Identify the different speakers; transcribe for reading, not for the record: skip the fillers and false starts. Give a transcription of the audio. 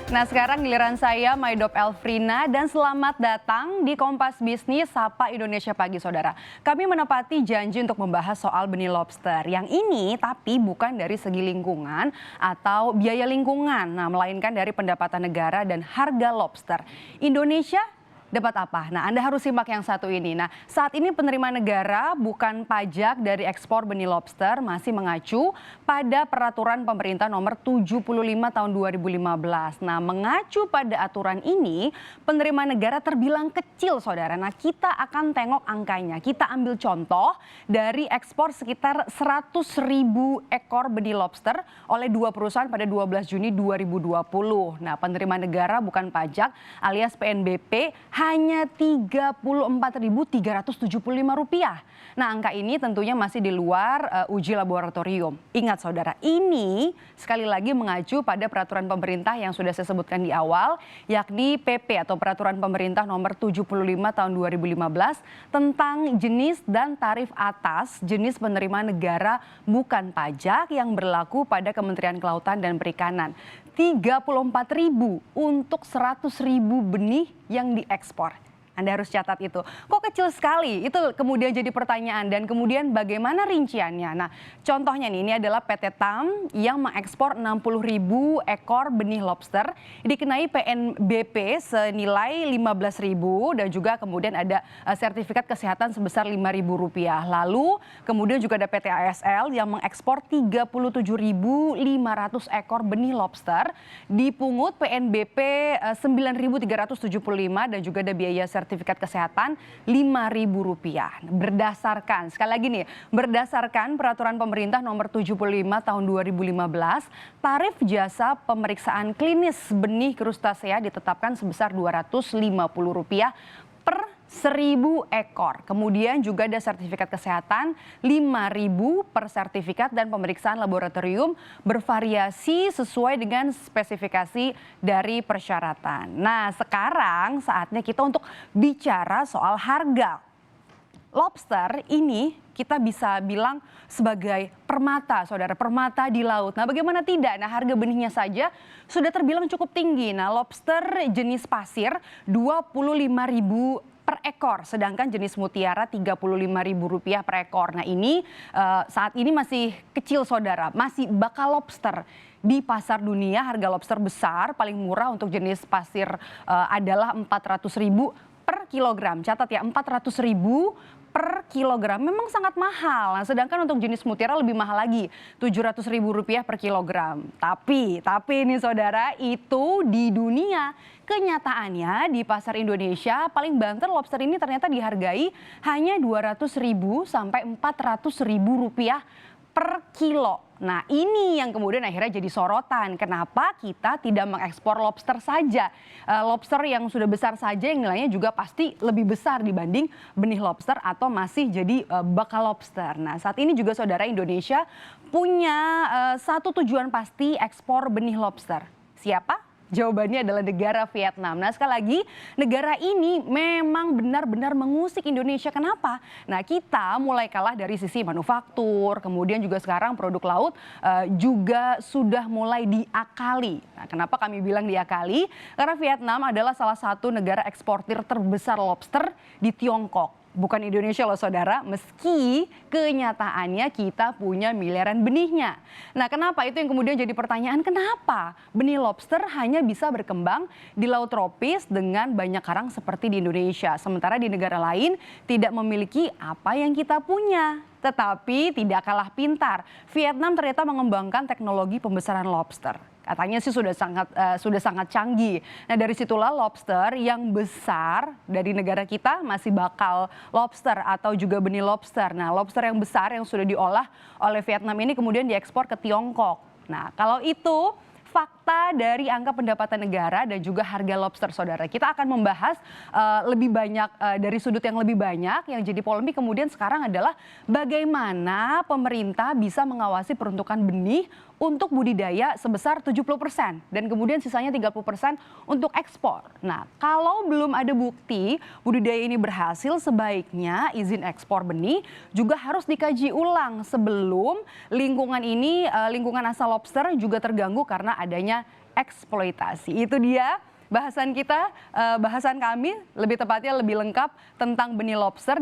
Speaker 1: Nah sekarang giliran saya, Maidop Elfrina, dan selamat datang di Kompas Bisnis Sapa Indonesia Pagi, saudara. Kami menepati janji untuk membahas soal benih lobster. Yang ini tapi bukan dari segi lingkungan atau biaya lingkungan, melainkan dari pendapatan negara dan harga lobster. Indonesia dapat apa? Nah, Anda harus simak yang satu ini. Nah, saat ini penerimaan negara bukan pajak dari ekspor benih lobster masih mengacu pada peraturan pemerintah nomor 75 tahun 2015. Nah, mengacu pada aturan ini, penerimaan negara terbilang kecil, saudara. Nah, kita akan tengok angkanya. Kita ambil contoh dari ekspor sekitar 100.000 ekor benih lobster oleh dua perusahaan pada 12 Juni 2020. Nah, penerimaan negara bukan pajak alias PNBP hanya Rp34.375. Nah, angka ini tentunya masih di luar uji laboratorium. Ingat saudara, ini sekali lagi mengacu pada peraturan pemerintah yang sudah saya sebutkan di awal, yakni PP atau Peraturan Pemerintah Nomor 75 Tahun 2015 tentang jenis dan tarif atas jenis penerimaan negara bukan pajak yang berlaku pada Kementerian Kelautan dan Perikanan. 34.000 untuk 100.000 benih yang diekspor. Anda harus catat itu. Kok kecil sekali? Itu kemudian jadi pertanyaan. Dan kemudian bagaimana rinciannya? Nah, contohnya nih, ini adalah PT TAM yang mengekspor 60.000 ekor benih lobster. Dikenai PNBP senilai 15.000 dan juga kemudian ada sertifikat kesehatan sebesar Rp5.000. Lalu kemudian juga ada PT ASL yang mengekspor 37.500 ekor benih lobster. Dipungut PNBP 9.375 dan juga ada biaya sertifikat kesehatan Rp5.000. Berdasarkan, sekali lagi nih, berdasarkan peraturan pemerintah nomor 75 tahun 2015, tarif jasa pemeriksaan klinis benih krustasea ditetapkan sebesar Rp250 per 1.000 ekor. Kemudian juga ada sertifikat kesehatan Rp5.000 per sertifikat dan pemeriksaan laboratorium bervariasi sesuai dengan spesifikasi dari persyaratan. Nah, sekarang saatnya kita untuk bicara soal harga. Lobster ini kita bisa bilang sebagai permata, saudara, permata di laut. Nah, bagaimana tidak? Nah, harga benihnya saja sudah terbilang cukup tinggi. Nah, lobster jenis pasir Rp25.000 per ekor, sedangkan jenis mutiara Rp35.000 per ekor. Nah, ini saat ini masih kecil, saudara, masih bakal lobster. Di pasar dunia harga lobster besar paling murah untuk jenis pasir adalah Rp400.000 per kilogram. Catat ya, Rp400.000 per kilogram, memang sangat mahal. Nah, sedangkan untuk jenis mutiara lebih mahal lagi, Rp700.000 per kilogram. Tapi ini saudara, itu di dunia. Kenyataannya di pasar Indonesia paling banter lobster ini ternyata dihargai hanya Rp200.000 sampai Rp400.000 per kilo. Nah, ini yang kemudian akhirnya jadi sorotan. Kenapa kita tidak mengekspor lobster saja? Lobster yang sudah besar saja yang nilainya juga pasti lebih besar dibanding benih lobster atau masih jadi bakal lobster. Nah, saat ini juga saudara, Indonesia punya satu tujuan pasti, ekspor benih lobster. Siapa? Jawabannya adalah negara Vietnam. Nah, sekali lagi, negara ini memang benar-benar mengusik Indonesia. Kenapa? Nah, kita mulai kalah dari sisi manufaktur, kemudian juga sekarang produk laut juga sudah mulai diakali. Nah, kenapa kami bilang diakali? Karena Vietnam adalah salah satu negara eksportir terbesar lobster di Tiongkok. Bukan Indonesia loh saudara, meski kenyataannya kita punya miliaran benihnya. Nah, kenapa itu yang kemudian jadi pertanyaan, kenapa benih lobster hanya bisa berkembang di laut tropis dengan banyak karang seperti di Indonesia. Sementara di negara lain tidak memiliki apa yang kita punya. Tetapi tidak kalah pintar, Vietnam ternyata mengembangkan teknologi pembesaran lobster. Katanya sih sudah sangat canggih. Nah, dari situlah lobster yang besar dari negara kita masih bakal lobster atau juga benih lobster. Nah, lobster yang besar yang sudah diolah oleh Vietnam ini kemudian diekspor ke Tiongkok. Nah, kalau itu fakta dari angka pendapatan negara dan juga harga lobster, saudara. Kita akan membahas lebih banyak dari sudut yang lebih banyak. Yang jadi polemik kemudian sekarang adalah bagaimana pemerintah bisa mengawasi peruntukan benih untuk budidaya sebesar 70% dan kemudian sisanya 30% untuk ekspor. Nah, kalau belum ada bukti budidaya ini berhasil, sebaiknya izin ekspor benih juga harus dikaji ulang sebelum lingkungan ini, lingkungan asal lobster juga terganggu karena adanya namanya eksploitasi. Itu dia bahasan kita, bahasan kami lebih tepatnya lebih lengkap tentang benih lobster.